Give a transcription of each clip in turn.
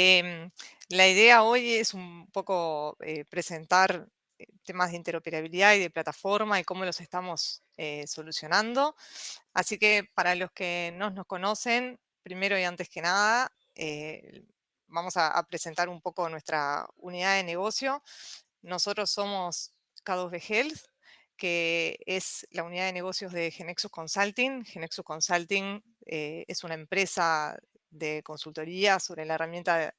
Em, la idea hoy es un poco presentar temas de interoperabilidad y de plataforma y cómo los estamos solucionando. Así que para los que no nos conocen, primero y antes que nada, vamos a presentar un poco nuestra unidad de negocio. Nosotros somos K2B Health, que es la unidad de negocios de Genexus Consulting. Genexus Consulting es una empresa de consultoría sobre la herramienta de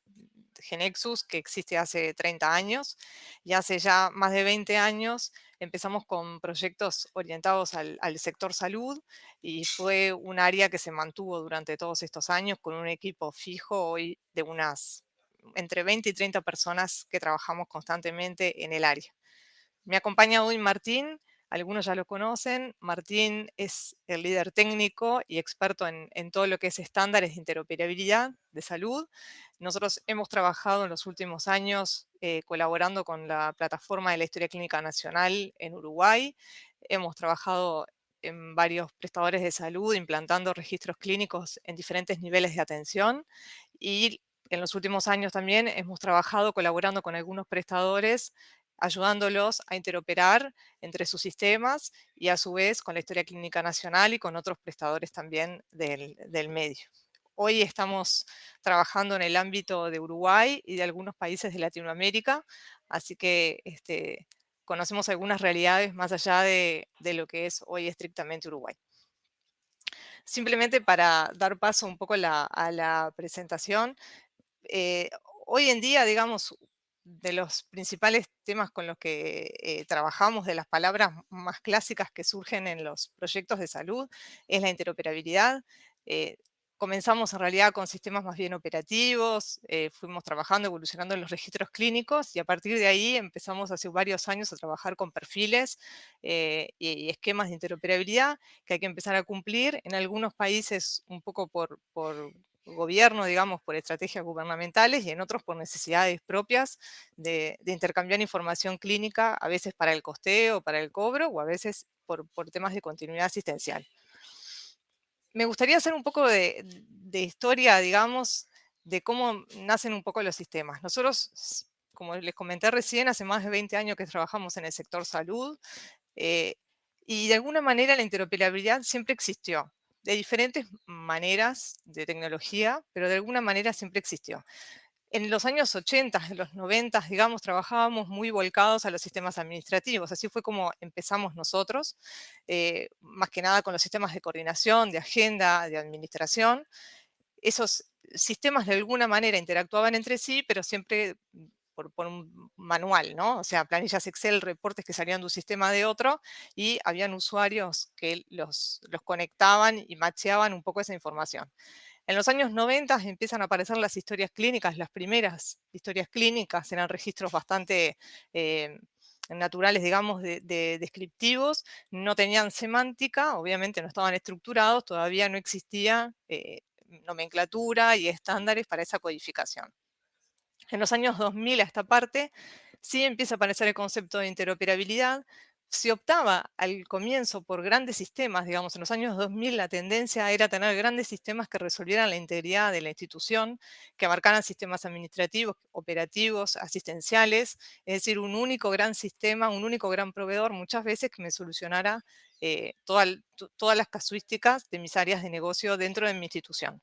Genexus que existe hace 30 años, y hace ya más de 20 años empezamos con proyectos orientados al sector salud, y fue un área que se mantuvo durante todos estos años con un equipo fijo hoy de unas entre 20 y 30 personas que trabajamos constantemente en el área. Me acompaña hoy Martín, algunos ya lo conocen. Martín es el líder técnico y experto en todo lo que es estándares de interoperabilidad de salud. Nosotros hemos trabajado en los últimos años colaborando con la plataforma de la Historia Clínica Nacional en Uruguay. Hemos trabajado en varios prestadores de salud implantando registros clínicos en diferentes niveles de atención, y en los últimos años también hemos trabajado colaborando con algunos prestadores, ayudándolos a interoperar entre sus sistemas y a su vez con la Historia Clínica Nacional y con otros prestadores también del medio. Hoy estamos trabajando en el ámbito de Uruguay y de algunos países de Latinoamérica, así que conocemos algunas realidades más allá de lo que es hoy estrictamente Uruguay. Simplemente para dar paso un poco a la presentación, eh, hoy en día, digamos, de los principales temas con los que trabajamos, de las palabras más clásicas que surgen en los proyectos de salud, es la interoperabilidad. Eh, Comenzamos en realidad con sistemas más bien operativos, fuimos trabajando, evolucionando en los registros clínicos, y a partir de ahí empezamos hace varios años a trabajar con perfiles y esquemas de interoperabilidad que hay que empezar a cumplir en algunos países un poco por gobierno, digamos, por estrategias gubernamentales, y en otros por necesidades propias de intercambiar información clínica, a veces para el costeo, para el cobro, o a veces por temas de continuidad asistencial. Me gustaría hacer un poco de historia, digamos, de cómo nacen un poco los sistemas. Nosotros, como les comenté recién, hace más de 20 años que trabajamos en el sector salud, eh, y de alguna manera la interoperabilidad siempre existió, de diferentes maneras de tecnología, pero de alguna manera siempre existió. En los años 80, en los 90, digamos, trabajábamos muy volcados a los sistemas administrativos. Así fue como empezamos nosotros, más que nada con los sistemas de coordinación, de agenda, de administración. Esos sistemas de alguna manera interactuaban entre sí, pero siempre por un manual, ¿no? O sea, planillas Excel, reportes que salían de un sistema de otro, y habían usuarios que los conectaban y macheaban un poco esa información. En los años 90 empiezan a aparecer las historias clínicas. Las primeras historias clínicas eran registros bastante eh, naturales, digamos, descriptivos, no tenían semántica, obviamente no estaban estructurados, todavía no existía nomenclatura y estándares para esa codificación. En los años 2000 a esta parte, sí empieza a aparecer el concepto de interoperabilidad. Se optaba al comienzo por grandes sistemas, digamos, en los años 2000 la tendencia era tener grandes sistemas que resolvieran la integridad de la institución, que abarcaran sistemas administrativos, operativos, asistenciales, es decir, un único gran sistema, un único gran proveedor, muchas veces que me solucionara todas las casuísticas de mis áreas de negocio dentro de mi institución.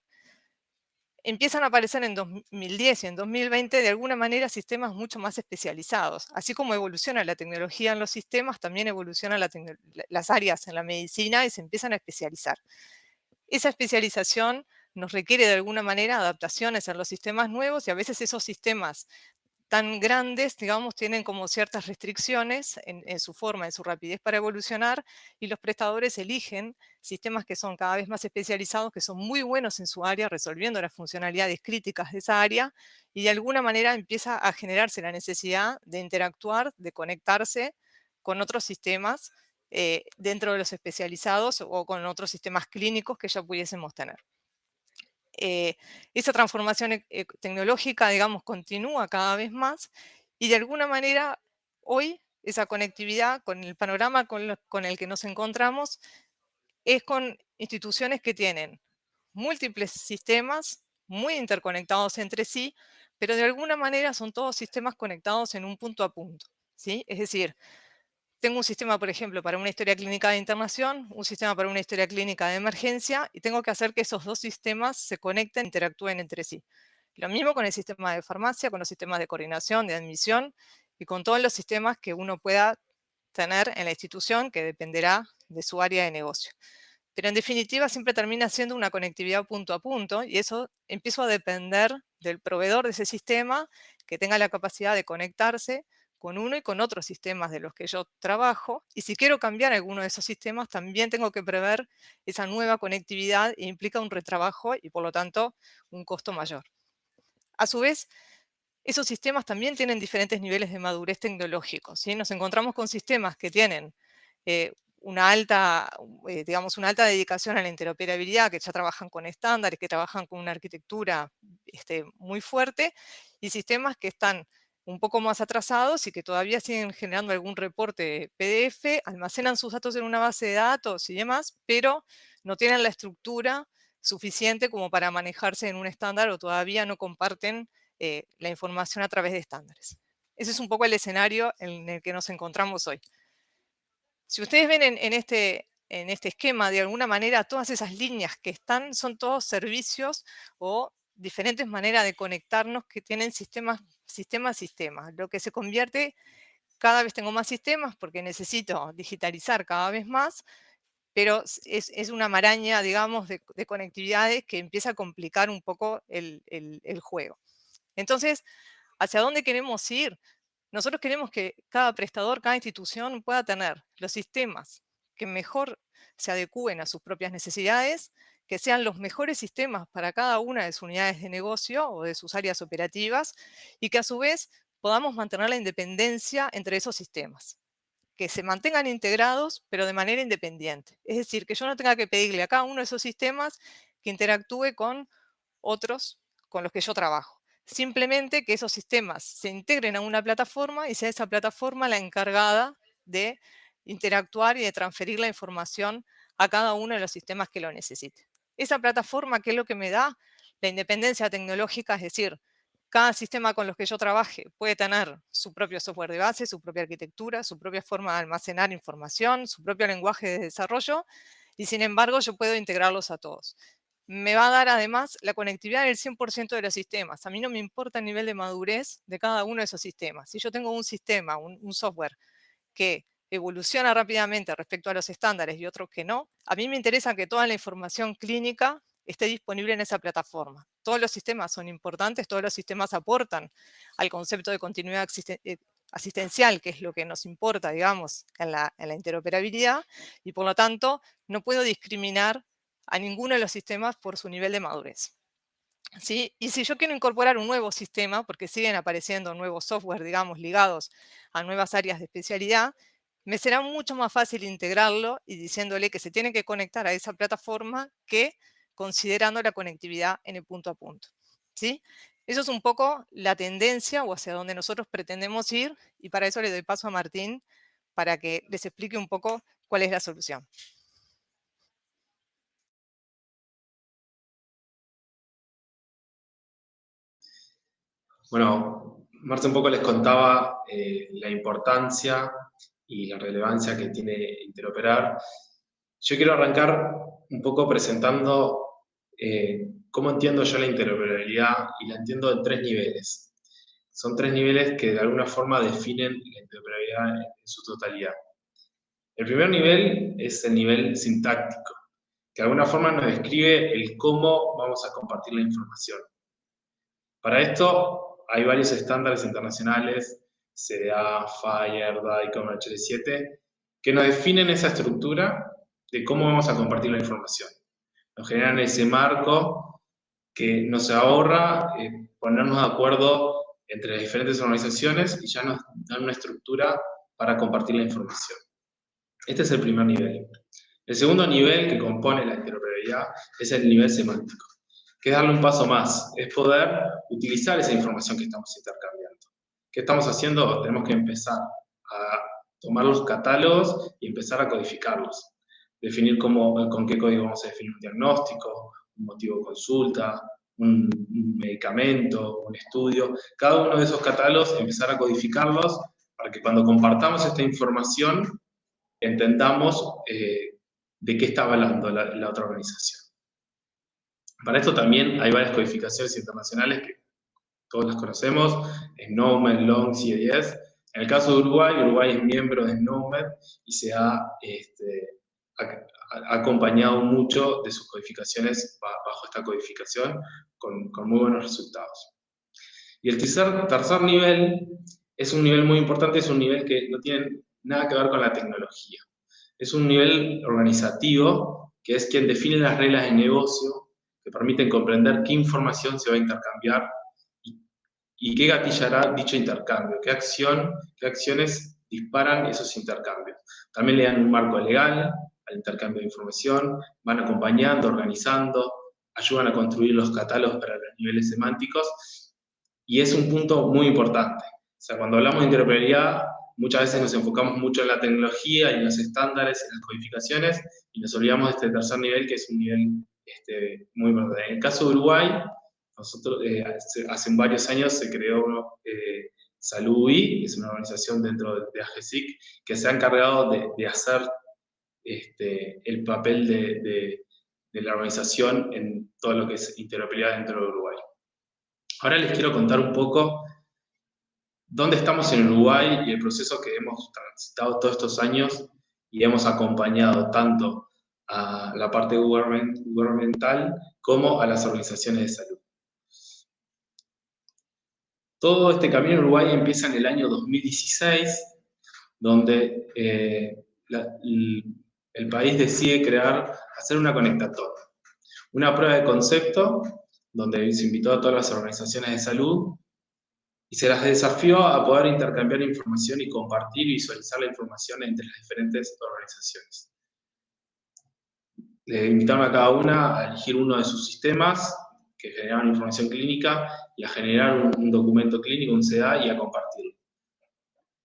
Empiezan a aparecer en 2010 y en 2020 de alguna manera sistemas mucho más especializados. Así como evoluciona la tecnología en los sistemas, también evolucionan las áreas en la medicina y se empiezan a especializar. Esa especialización nos requiere de alguna manera adaptaciones en los sistemas nuevos, y a veces esos sistemas tan grandes, digamos, tienen como ciertas restricciones en su forma, en su rapidez para evolucionar, y los prestadores eligen sistemas que son cada vez más especializados, que son muy buenos en su área, resolviendo las funcionalidades críticas de esa área, y de alguna manera empieza a generarse la necesidad de interactuar, de conectarse con otros sistemas dentro de los especializados o con otros sistemas clínicos que ya pudiésemos tener. eh, Esa transformación tecnológica, digamos, continúa cada vez más, y de alguna manera hoy esa conectividad con el panorama con el que nos encontramos es con instituciones que tienen múltiples sistemas muy interconectados entre sí, pero de alguna manera son todos sistemas conectados en un punto a punto, ¿sí? Es decir, tengo un sistema, por ejemplo, para una historia clínica de internación, un sistema para una historia clínica de emergencia, y tengo que hacer que esos dos sistemas se conecten e interactúen entre sí. Lo mismo con el sistema de farmacia, con los sistemas de coordinación, de admisión, y con todos los sistemas que uno pueda tener en la institución, que dependerá de su área de negocio. Pero en definitiva siempre termina siendo una conectividad punto a punto, y eso empiezo a depender del proveedor de ese sistema que tenga la capacidad de conectarse con uno y con otros sistemas de los que yo trabajo. Y si quiero cambiar alguno de esos sistemas, también tengo que prever esa nueva conectividad e implica un retrabajo y por lo tanto un costo mayor. A su vez, esos sistemas también tienen diferentes niveles de madurez tecnológicos, ¿sí? Nos encontramos con sistemas que tienen una alta, digamos, una alta dedicación a la interoperabilidad, que ya trabajan con estándares, que trabajan con una arquitectura muy fuerte, y sistemas que están un poco más atrasados y que todavía siguen generando algún reporte PDF, almacenan sus datos en una base de datos y demás, pero no tienen la estructura suficiente como para manejarse en un estándar o todavía no comparten la información a través de estándares. Ese es un poco el escenario en el que nos encontramos hoy. Si ustedes ven en este esquema, de alguna manera, todas esas líneas que están son todos servicios o diferentes maneras de conectarnos que tienen sistema a sistema. Lo que se convierte, cada vez tengo más sistemas porque necesito digitalizar cada vez más, pero es una maraña, digamos, de conectividades que empieza a complicar un poco el juego. Entonces, ¿hacia dónde queremos ir? Nosotros queremos que cada prestador, cada institución pueda tener los sistemas que mejor se adecúen a sus propias necesidades, que sean los mejores sistemas para cada una de sus unidades de negocio o de sus áreas operativas, y que a su vez podamos mantener la independencia entre esos sistemas, que se mantengan integrados pero de manera independiente. Es decir, que yo no tenga que pedirle a cada uno de esos sistemas que interactúe con otros con los que yo trabajo. Simplemente que esos sistemas se integren a una plataforma y sea esa plataforma la encargada de interactuar y de transferir la información a cada uno de los sistemas que lo necesite. Esa plataforma, ¿qué es lo que me da? La independencia tecnológica, es decir, cada sistema con los que yo trabaje puede tener su propio software de base, su propia arquitectura, su propia forma de almacenar información, su propio lenguaje de desarrollo, y sin embargo yo puedo integrarlos a todos. Me va a dar además la conectividad del 100% de los sistemas. A mí no me importa el nivel de madurez de cada uno de esos sistemas. Si yo tengo un sistema, un software que evoluciona rápidamente respecto a los estándares y otros que no, a mí me interesa que toda la información clínica esté disponible en esa plataforma. Todos los sistemas son importantes, todos los sistemas aportan al concepto de continuidad asistencial, que es lo que nos importa, digamos, en la interoperabilidad, y por lo tanto no puedo discriminar a ninguno de los sistemas por su nivel de madurez. ¿Sí? Y si yo quiero incorporar un nuevo sistema, porque siguen apareciendo nuevos software, digamos, ligados a nuevas áreas de especialidad, me será mucho más fácil integrarlo y diciéndole que se tiene que conectar a esa plataforma que considerando la conectividad en el punto a punto. ¿Sí? Eso es un poco la tendencia o hacia donde nosotros pretendemos ir, y para eso le doy paso a Martín para que les explique un poco cuál es la solución. Bueno, Marta un poco les contaba la importancia y la relevancia que tiene interoperar. Yo quiero arrancar un poco presentando cómo entiendo yo la interoperabilidad, y la entiendo en tres niveles. Son tres niveles que de alguna forma definen la interoperabilidad en su totalidad. El primer nivel es el nivel sintáctico, que de alguna forma nos describe el cómo vamos a compartir la información. Para esto hay varios estándares internacionales, CDA, FHIR, DICOM, HL7, que nos definen esa estructura de cómo vamos a compartir la información. Nos generan ese marco que nos ahorra ponernos de acuerdo entre las diferentes organizaciones y ya nos dan una estructura para compartir la información. Este es el primer nivel. El segundo nivel que compone la interoperabilidad es el nivel semántico, que es darle un paso más, es poder utilizar esa información que estamos intercambiando. ¿Qué estamos haciendo? Tenemos que empezar a tomar los catálogos y empezar a codificarlos. Definir con qué código vamos a definir un diagnóstico, un motivo de consulta, un medicamento, un estudio, cada uno de esos catálogos empezar a codificarlos para que cuando compartamos esta información entendamos de qué está hablando la otra organización. Para esto también hay varias codificaciones internacionales que todos las conocemos, SNOMED, LONG, CIS. En el caso de Uruguay, Uruguay es miembro de SNOMED y se ha acompañado mucho de sus codificaciones bajo esta codificación con muy buenos resultados. Y el tercer nivel es un nivel muy importante, es un nivel que no tiene nada que ver con la tecnología. Es un nivel organizativo, que es quien define las reglas de negocio, que permiten comprender qué información se va a intercambiar y qué gatillará dicho intercambio, qué acciones disparan esos intercambios. También le dan un marco legal al intercambio de información, van acompañando, organizando, ayudan a construir los catálogos para los niveles semánticos, y es un punto muy importante. O sea, cuando hablamos de interoperabilidad, muchas veces nos enfocamos mucho en la tecnología y en los estándares, en las codificaciones, y nos olvidamos de este tercer nivel, que es un nivel muy importante. En el caso de Uruguay, nosotros, hace varios años se creó Salud UI, que es una organización dentro de AGESIC, que se ha encargado de hacer el papel de la organización en todo lo que es interoperabilidad dentro de Uruguay. Ahora les quiero contar un poco dónde estamos en Uruguay y el proceso que hemos transitado todos estos años y hemos acompañado tanto a la parte gubernamental como a las organizaciones de salud. Todo este camino en Uruguay empieza en el año 2016, donde el país decide hacer una conectatoria, una prueba de concepto, donde se invitó a todas las organizaciones de salud y se las desafió a poder intercambiar información y compartir y visualizar la información entre las diferentes organizaciones. Le invitaron a cada una a elegir uno de sus sistemas que generaban información clínica y a generar un documento clínico, un CDA, y a compartirlo.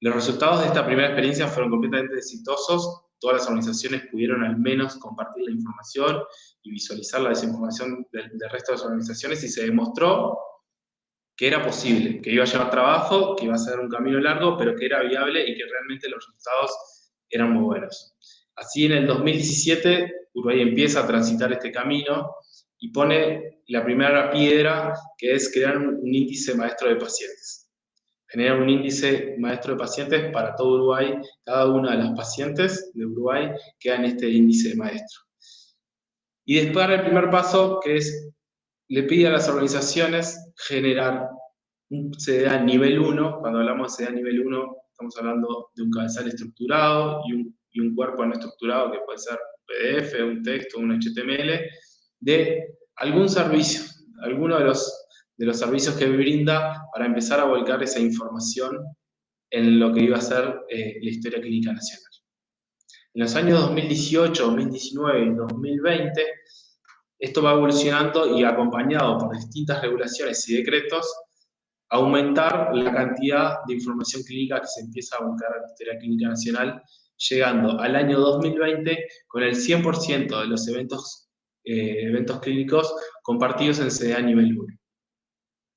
Los resultados de esta primera experiencia fueron completamente exitosos. Todas las organizaciones pudieron al menos compartir la información y visualizar la desinformación del resto de las organizaciones, y se demostró que era posible, que iba a llevar trabajo, que iba a ser un camino largo, pero que era viable y que realmente los resultados eran muy buenos. Así, en el 2017, Uruguay empieza a transitar este camino y pone la primera piedra, que es crear un índice maestro de pacientes. Generar un índice maestro de pacientes para todo Uruguay. Cada una de las pacientes de Uruguay queda en este índice maestro. Y después el primer paso, que es, le pide a las organizaciones generar un CDA nivel 1. Cuando hablamos de CDA nivel 1, estamos hablando de un cabezal estructurado y un cuerpo no estructurado, que puede ser PDF, un texto, un HTML, de algún servicio, alguno de los servicios que brinda, para empezar a volcar esa información en lo que iba a ser la historia clínica nacional. En los años 2018, 2019 y 2020, esto va evolucionando y, acompañado por distintas regulaciones y decretos, aumentar la cantidad de información clínica que se empieza a volcar a la historia clínica nacional, llegando al año 2020 con el 100% de los eventos clínicos compartidos en CDA nivel 1.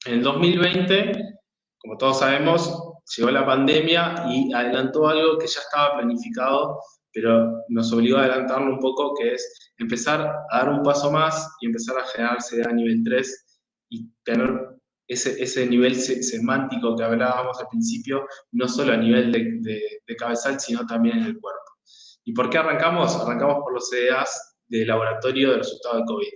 En el 2020, como todos sabemos, llegó la pandemia y adelantó algo que ya estaba planificado, pero nos obligó a adelantarlo un poco, que es empezar a dar un paso más y empezar a generar CDA nivel 3 y tener ese nivel semántico que hablábamos al principio, no solo a nivel de cabezal, sino también en el cuerpo. ¿Y por qué arrancamos? Arrancamos por los CDAs de laboratorio de resultados de COVID.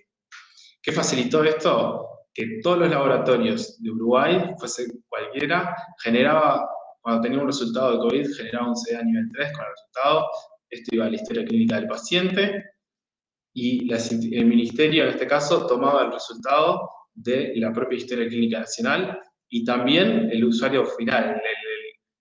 ¿Qué facilitó esto? Que todos los laboratorios de Uruguay, fuese cualquiera, cuando tenía un resultado de COVID, generaba un CDA nivel 3 con el resultado. Esto iba a la historia clínica del paciente, y el ministerio, en este caso, tomaba el resultado de la propia historia clínica nacional, y también el usuario final.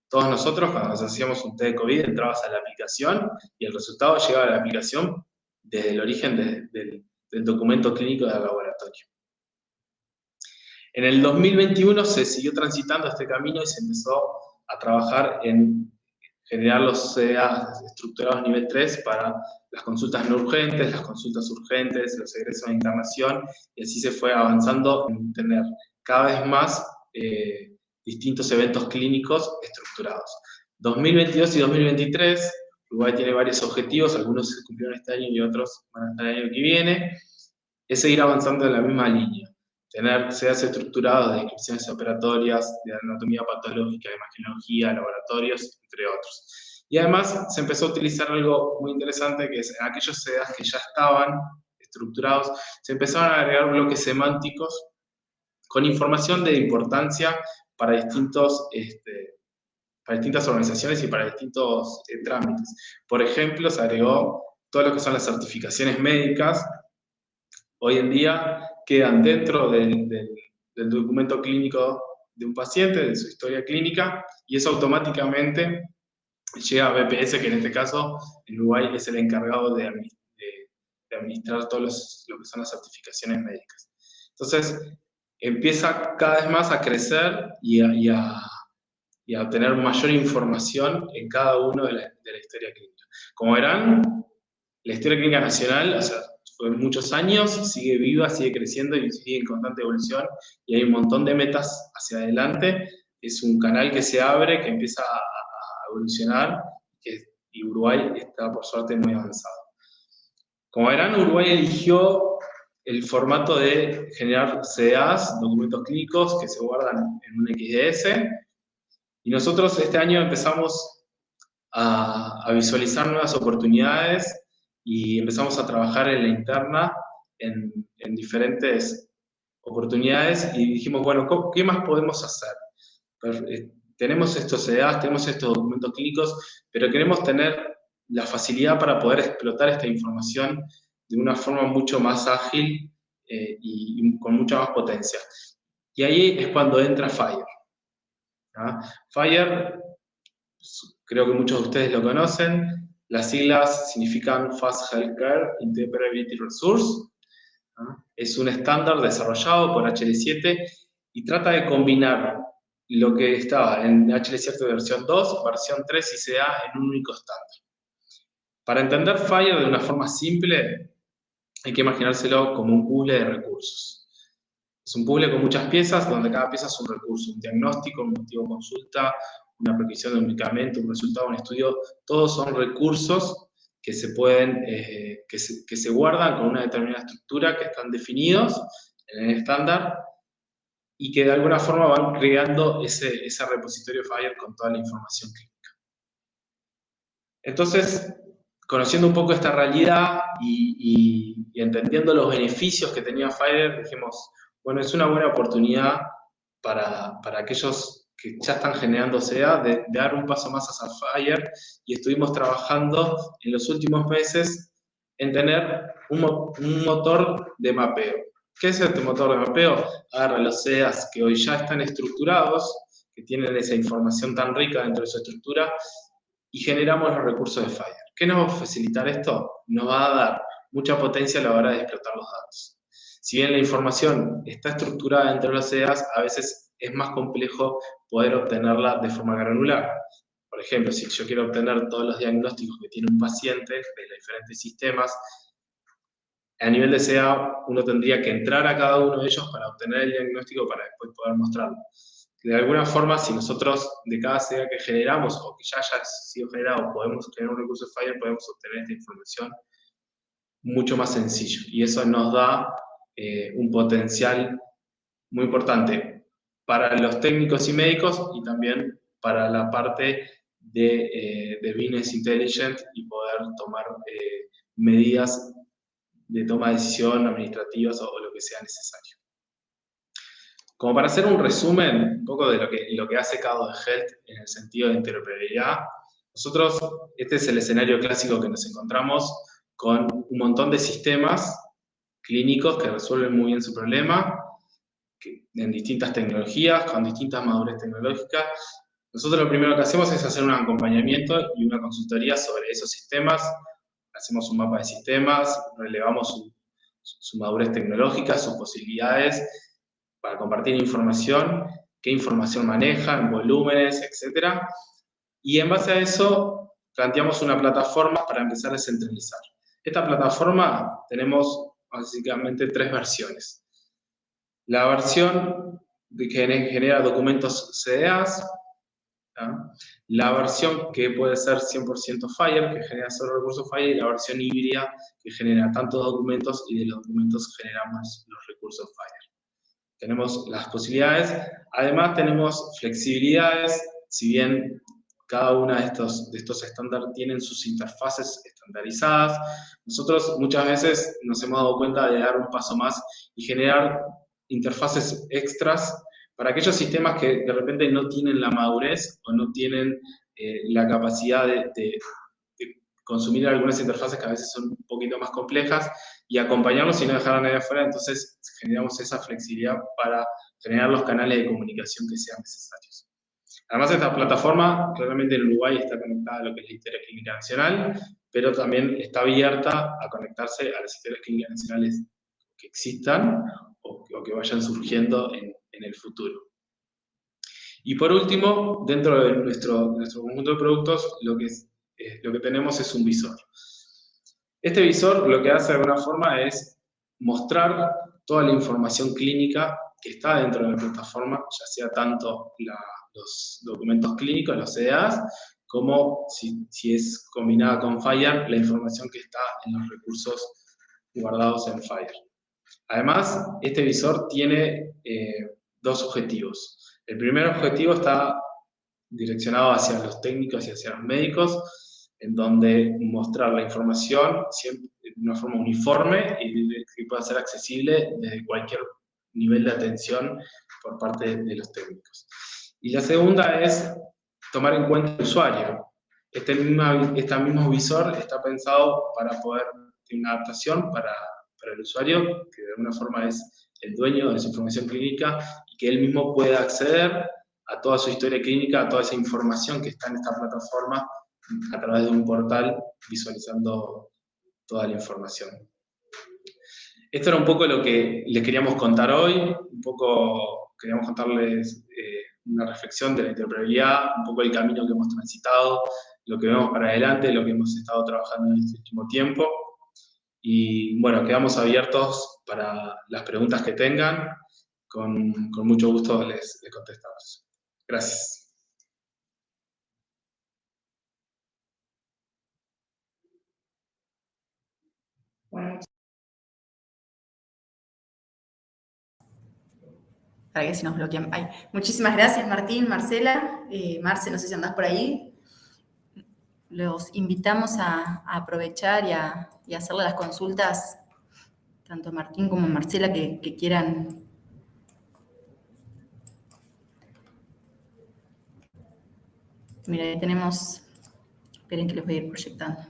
Todos nosotros, cuando nos hacíamos un test de COVID, entrabas a la aplicación y el resultado llegaba a la aplicación desde el origen del documento clínico del laboratorio. En el 2021 se siguió transitando este camino y se empezó a trabajar en generar los CDAs estructurados nivel 3 para las consultas no urgentes, las consultas urgentes, los egresos de internación, y así se fue avanzando en tener cada vez más distintos eventos clínicos estructurados. 2022 y 2023, Uruguay tiene varios objetivos, algunos se cumplieron este año y otros van a estar el año que viene, es seguir avanzando en la misma línea, tener CDAs estructurados de descripciones operatorias, de anatomía patológica, de imagenología, laboratorios, entre otros. Y además se empezó a utilizar algo muy interesante, que es en aquellos CDAs que ya estaban estructurados, se empezaron a agregar bloques semánticos con información de importancia para para distintas organizaciones y para distintos trámites. Por ejemplo, se agregó todo lo que son las certificaciones médicas. Hoy en día quedan dentro del documento clínico de un paciente, de su historia clínica, y eso automáticamente llega a BPS, que en este caso en Uruguay es el encargado de administrar todos lo que son las certificaciones médicas. Entonces, empieza cada vez más a crecer y a obtener mayor información en cada uno de la historia clínica. Como verán, la historia clínica nacional, o sea, fue muchos años, sigue viva, sigue creciendo y sigue en constante evolución, y hay un montón de metas hacia adelante. Es un canal que se abre, que empieza a evolucionar, y Uruguay está por suerte muy avanzado. Como verán, Uruguay eligió el formato de generar CDAs, documentos clínicos que se guardan en un XDS, y nosotros este año empezamos a visualizar nuevas oportunidades y empezamos a trabajar en la interna en diferentes oportunidades y dijimos, bueno, ¿qué más podemos hacer? Tenemos estos CDAs, tenemos estos documentos clínicos, pero queremos tener la facilidad para poder explotar esta información de una forma mucho más ágil y con mucha más potencia. Y ahí es cuando entra FHIR. FHIR, creo que muchos de ustedes lo conocen, las siglas significan Fast Healthcare Interoperability Resource. Es un estándar desarrollado por HL7 y trata de combinar lo que estaba en HL7 versión 2, versión 3 y CA en un único estándar. Para entender FHIR de una forma simple, hay que imaginárselo como un puzzle de recursos. Es un puzzle con muchas piezas, donde cada pieza es un recurso, un diagnóstico, un motivo de consulta, una prescripción de un medicamento, un resultado de un estudio. Todos son recursos que se pueden, que se guardan con una determinada estructura, que están definidos en el estándar y que de alguna forma van creando ese repositorio FHIR con toda la información clínica. Entonces, conociendo un poco esta realidad y entendiendo los beneficios que tenía FHIR, dijimos, bueno, es una buena oportunidad para aquellos que ya están generando CA de dar un paso más hacia FHIR, y estuvimos trabajando en los últimos meses en tener un motor de mapeo. ¿Qué es este motor de mapeo? Agarra los CEAs que hoy ya están estructurados, que tienen esa información tan rica dentro de su estructura, y generamos los recursos de FHIR. ¿Qué nos va a facilitar esto? Nos va a dar mucha potencia a la hora de explotar los datos. Si bien la información está estructurada entre los CEAs, a veces es más complejo poder obtenerla de forma granular. Por ejemplo, si yo quiero obtener todos los diagnósticos que tiene un paciente de los diferentes sistemas, a nivel de CEA uno tendría que entrar a cada uno de ellos para obtener el diagnóstico para después poder mostrarlo. De alguna forma, si nosotros de cada CEA que generamos o que ya haya sido generado podemos tener un recurso de FHIR, podemos obtener esta información mucho más sencillo. Y eso nos da un potencial muy importante para los técnicos y médicos y también para la parte de Business Intelligence y poder tomar medidas de toma de decisión administrativas o lo que sea necesario. Como para hacer un resumen un poco de lo que hace Cardo Health en el sentido de interoperabilidad, nosotros, este es el escenario clásico que nos encontramos con un montón de sistemas clínicos que resuelven muy bien su problema, en distintas tecnologías, con distintas madurez tecnológicas. Nosotros lo primero que hacemos es hacer un acompañamiento y una consultoría sobre esos sistemas. Hacemos un mapa de sistemas, relevamos su madurez tecnológica, sus posibilidades, para compartir información, qué información manejan, volúmenes, etc. Y en base a eso, planteamos una plataforma para empezar a descentralizar. Esta plataforma tenemos básicamente 3 versiones. La versión que genera documentos CDAs, ¿tá? La versión que puede ser 100% Fire, que genera solo recursos Fire, y la versión híbrida, que genera tantos documentos y de los documentos generamos los recursos Fire. Tenemos las posibilidades, además tenemos flexibilidades, si bien cada uno de estos estándares tienen sus interfaces estandarizadas, nosotros muchas veces nos hemos dado cuenta de dar un paso más y generar interfaces extras para aquellos sistemas que de repente no tienen la madurez o no tienen la capacidad de consumir algunas interfaces que a veces son un poquito más complejas y acompañarlos y no dejar a nadie afuera. Entonces generamos esa flexibilidad para generar los canales de comunicación que sean necesarios. Además, esta plataforma claramente en Uruguay está conectada a lo que es la Historia Clínica Nacional, pero también está abierta a conectarse a las historias clínicas nacionales que existan o que vayan surgiendo en el futuro. Y por último, dentro de nuestro conjunto de productos, lo que tenemos es un visor. Este visor lo que hace de alguna forma es mostrar toda la información clínica que está dentro de la plataforma, ya sea tanto los documentos clínicos, los CDAs, como si es combinada con Fire, la información que está en los recursos guardados en Fire. Además, este visor tiene 2 objetivos. El primer objetivo está direccionado hacia los técnicos y hacia los médicos, en donde mostrar la información siempre de una forma uniforme y que pueda ser accesible desde cualquier nivel de atención por parte de los técnicos. Y la segunda es tomar en cuenta el usuario. Este mismo visor está pensado para poder tener una adaptación para el usuario, que de alguna forma es el dueño de su información clínica y que él mismo pueda acceder a toda su historia clínica, a toda esa información que está en esta plataforma a través de un portal visualizando toda la información. Esto era un poco lo que les queríamos contar hoy, un poco queríamos contarles una reflexión de la interoperabilidad, un poco el camino que hemos transitado, lo que vemos para adelante, lo que hemos estado trabajando en este último tiempo. Y bueno, quedamos abiertos para las preguntas que tengan. Con mucho gusto les contestamos. Gracias. Bueno, para que si nos bloquean. Ay, muchísimas gracias, Martín, Marcela. Marce, no sé si andás por ahí. Los invitamos a aprovechar y a hacerle las consultas, tanto a Martín como a Marcela, que quieran. Mira, ahí tenemos. Esperen que les voy a ir proyectando.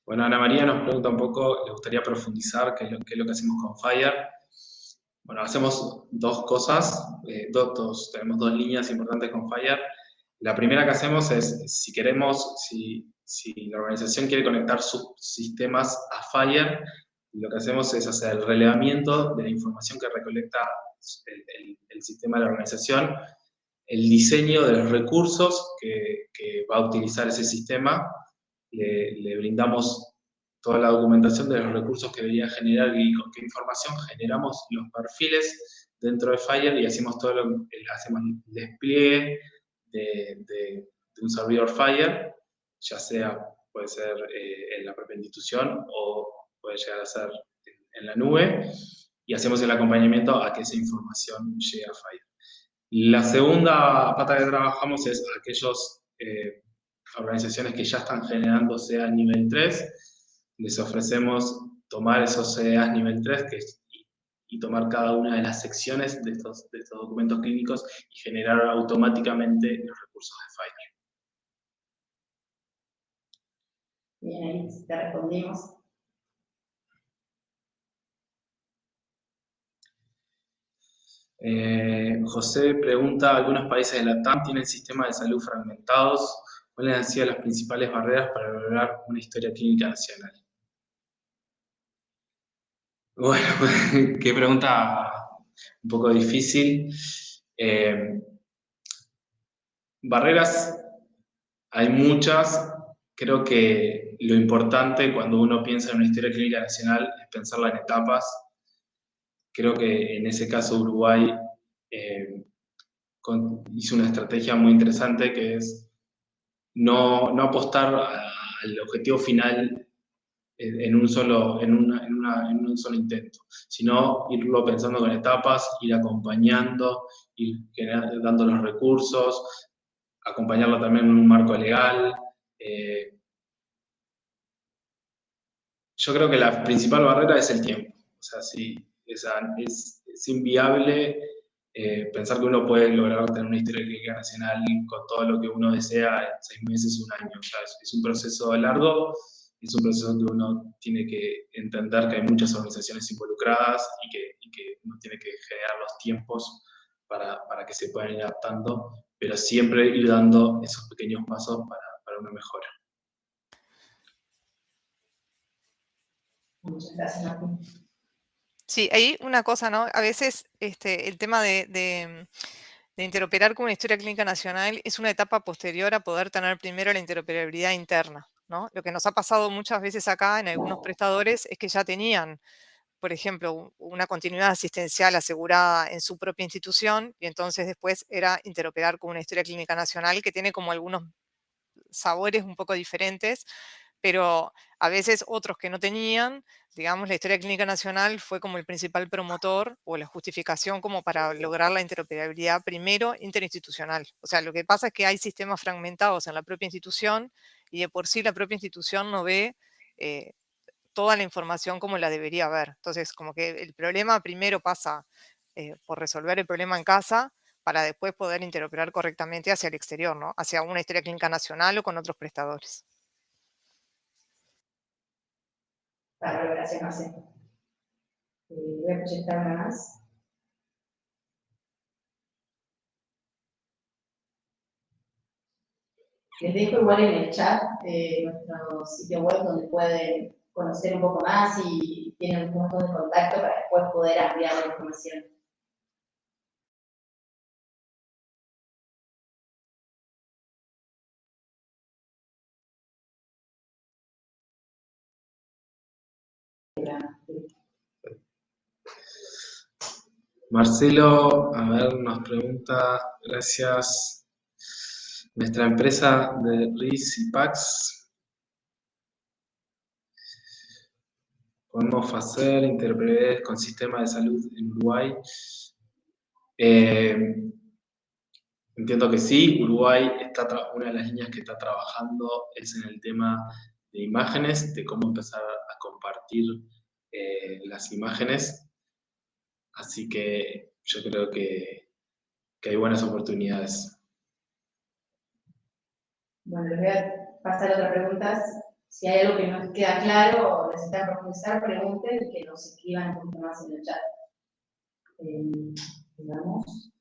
Bueno, Ana María nos pregunta un poco, le gustaría profundizar qué es lo que hacemos con Fire. Bueno, hacemos 2 cosas, tenemos 2 líneas importantes con Fire. La primera que hacemos es, si la organización quiere conectar sus sistemas a Fire, lo que hacemos es hacer el relevamiento de la información que recolecta el sistema de la organización, el diseño de los recursos que va a utilizar ese sistema, le brindamos toda la documentación de los recursos que debería generar y con qué información generamos los perfiles dentro de Fire y hacemos hacemos el despliegue de un servidor Fire, ya sea, puede ser en la propia institución o puede llegar a ser en la nube, y hacemos el acompañamiento a que esa información llegue a Fire. La segunda pata que trabajamos es aquellos organizaciones que ya están generando CEA nivel 3, les ofrecemos tomar esos CEAs nivel 3 y tomar cada una de las secciones de estos documentos clínicos y generar automáticamente los recursos de Fire. Bien, ahí te respondimos. José pregunta, ¿algunos países de la TAM tienen sistemas de salud fragmentados ¿Cuáles han sido las principales barreras para lograr una historia clínica nacional? Bueno, qué pregunta un poco difícil. Barreras hay muchas. Creo que lo importante cuando uno piensa en una historia clínica nacional es pensarla en etapas. Creo que en ese caso Uruguay hizo una estrategia muy interesante que es no apostar al objetivo final en un solo intento, sino irlo pensando con etapas, ir acompañando, ir dando los recursos, acompañarlo también en un marco legal. Yo creo que la principal barrera es el tiempo. O sea, sí, es inviable pensar que uno puede lograr tener una historia clínica nacional con todo lo que uno desea en 6 meses, un año. O sea, es un proceso largo, es un proceso que uno tiene que entender que hay muchas organizaciones involucradas y que uno tiene que generar los tiempos para que se puedan ir adaptando, pero siempre ir dando esos pequeños pasos para una mejora. Muchas gracias, Martín. Sí, hay una cosa, ¿no? A veces el tema de interoperar con una historia clínica nacional es una etapa posterior a poder tener primero la interoperabilidad interna, ¿no? Lo que nos ha pasado muchas veces acá en algunos prestadores es que ya tenían, por ejemplo, una continuidad asistencial asegurada en su propia institución y entonces después era interoperar con una historia clínica nacional que tiene como algunos sabores un poco diferentes, pero a veces otros que no tenían, digamos, la historia clínica nacional fue como el principal promotor o la justificación como para lograr la interoperabilidad primero interinstitucional. O sea, lo que pasa es que hay sistemas fragmentados en la propia institución y de por sí la propia institución no ve toda la información como la debería ver. Entonces, como que el problema primero pasa por resolver el problema en casa para después poder interoperar correctamente hacia el exterior, ¿no? Hacia una historia clínica nacional o con otros prestadores. Gracias, Marcelo. Voy a proyectar una más. Les dejo igual en el chat nuestro sitio web donde pueden conocer un poco más y tienen un punto de contacto para después poder ampliar la información. Marcelo, a ver, nos pregunta, gracias. Nuestra empresa de RIS y PACS, ¿podemos hacer interpretar con sistema de salud en Uruguay? Entiendo que sí. Uruguay una de las líneas que está trabajando es en el tema de imágenes, de cómo empezar a compartir las imágenes. Así que yo creo que hay buenas oportunidades. Bueno, les voy a pasar otras preguntas. Si hay algo que no queda claro o necesitan profundizar, pregunten y que nos escriban un poco más en el chat. Digamos.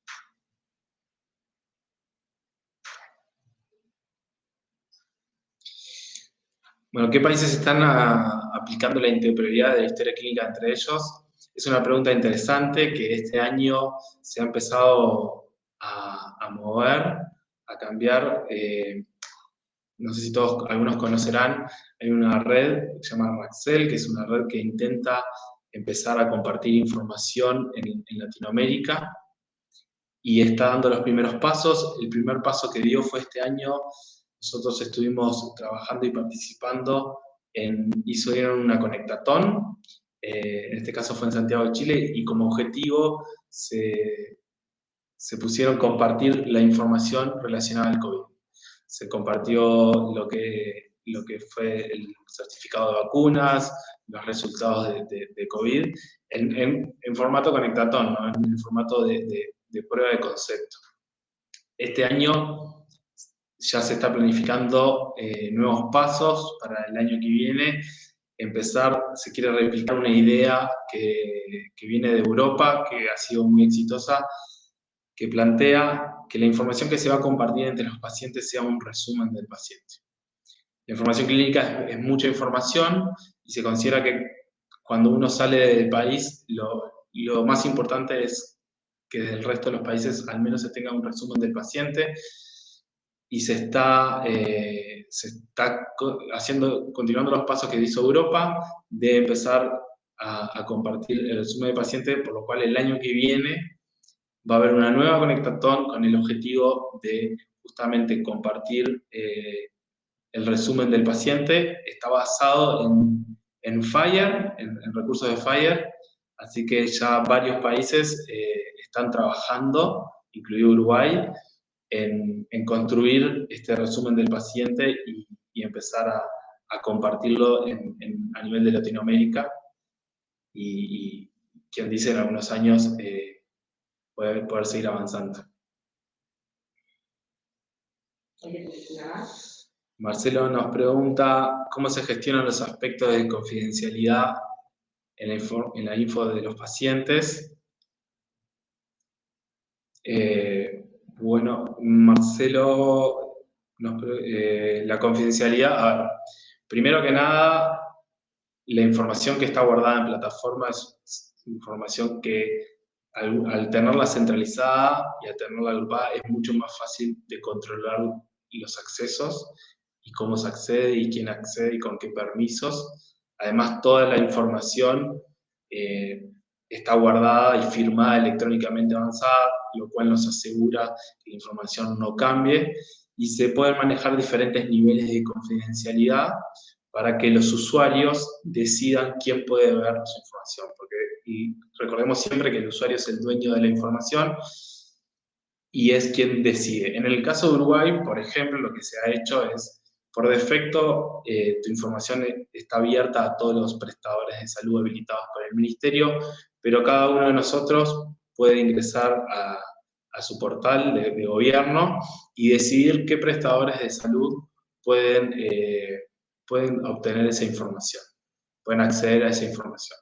Bueno, ¿qué países están aplicando la interoperabilidad de la historia clínica entre ellos? Es una pregunta interesante que este año se ha empezado a mover, a cambiar. No sé si algunos conocerán, hay una red que se llama Raxel, que es una red que intenta empezar a compartir información en Latinoamérica y está dando los primeros pasos. El primer paso que dio fue este año. Nosotros estuvimos trabajando y participando hicieron una conectatón, en este caso fue en Santiago de Chile, y como objetivo se pusieron a compartir la información relacionada al COVID. Se compartió lo que fue el certificado de vacunas, los resultados de COVID, en formato conectatón, ¿no? En formato de prueba de concepto. Este año ya se está planificando nuevos pasos para el año que viene. Se quiere replicar una idea que viene de Europa, que ha sido muy exitosa, que plantea que la información que se va a compartir entre los pacientes sea un resumen del paciente. La información clínica es mucha información y se considera que cuando uno sale del país, lo más importante es que del resto de los países al menos se tenga un resumen del paciente, y se está continuando los pasos que hizo Europa de empezar a compartir el resumen del paciente, por lo cual el año que viene va a haber una nueva Conectatón con el objetivo de justamente compartir el resumen del paciente. Está basado en FHIR, en recursos de FHIR, así que ya varios países están trabajando, incluido Uruguay, en construir este resumen del paciente y empezar a compartirlo a nivel de Latinoamérica, y quien dice en algunos años poder seguir avanzando. Marcelo nos pregunta cómo se gestionan los aspectos de confidencialidad en la info de los pacientes. Bueno, Marcelo, la confidencialidad, a ver, primero que nada, la información que está guardada en plataforma es información que al tenerla centralizada y al tenerla agrupada es mucho más fácil de controlar los accesos y cómo se accede y quién accede y con qué permisos. Además, toda la información está guardada y firmada electrónicamente avanzada, lo cual nos asegura que la información no cambie, y se pueden manejar diferentes niveles de confidencialidad para que los usuarios decidan quién puede ver su información. Y recordemos siempre que el usuario es el dueño de la información y es quien decide. En el caso de Uruguay, por ejemplo, lo que se ha hecho es, por defecto, tu información está abierta a todos los prestadores de salud habilitados por el Ministerio, pero cada uno de nosotros puede ingresar a su portal de gobierno y decidir qué prestadores de salud pueden obtener esa información, pueden acceder a esa información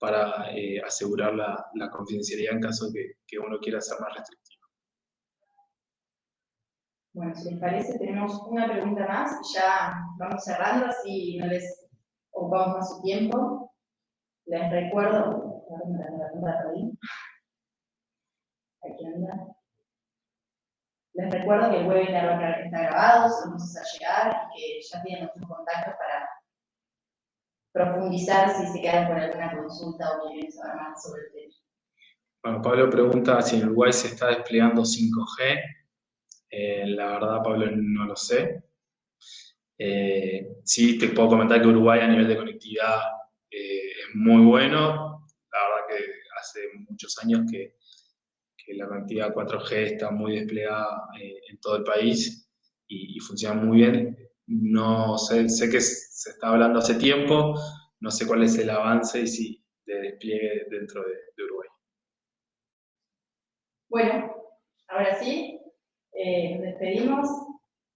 para asegurar la confidencialidad en caso de que uno quiera ser más restrictivo. Bueno, si les parece, tenemos una pregunta más y ya vamos cerrando, así no les ocupamos más su tiempo. Les recuerdo, aquí anda. Les recuerdo que el webinar está grabado, se lo vamos a hacer llegar y que ya tienen nuestros contactos para profundizar si se quedan con alguna consulta o quieren saber más sobre el tema. Bueno, Pablo pregunta si en Uruguay se está desplegando 5G. La verdad, Pablo, no lo sé. Sí, te puedo comentar que Uruguay a nivel de conectividad es muy bueno. La verdad que hace muchos años que la conectividad 4G está muy desplegada en todo el país y funciona muy bien. No sé, sé que se está hablando hace tiempo, no sé cuál es el avance y si de despliegue dentro de Uruguay. Bueno, ahora sí, nos despedimos,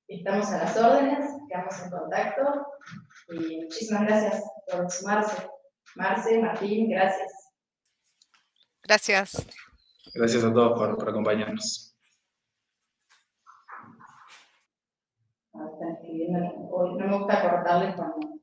estamos a las órdenes, quedamos en contacto y muchísimas gracias por sumarse. Marce, Martín, gracias. Gracias. Gracias a todos por acompañarnos. Están escribiendo, hoy no me gusta cortarles cuando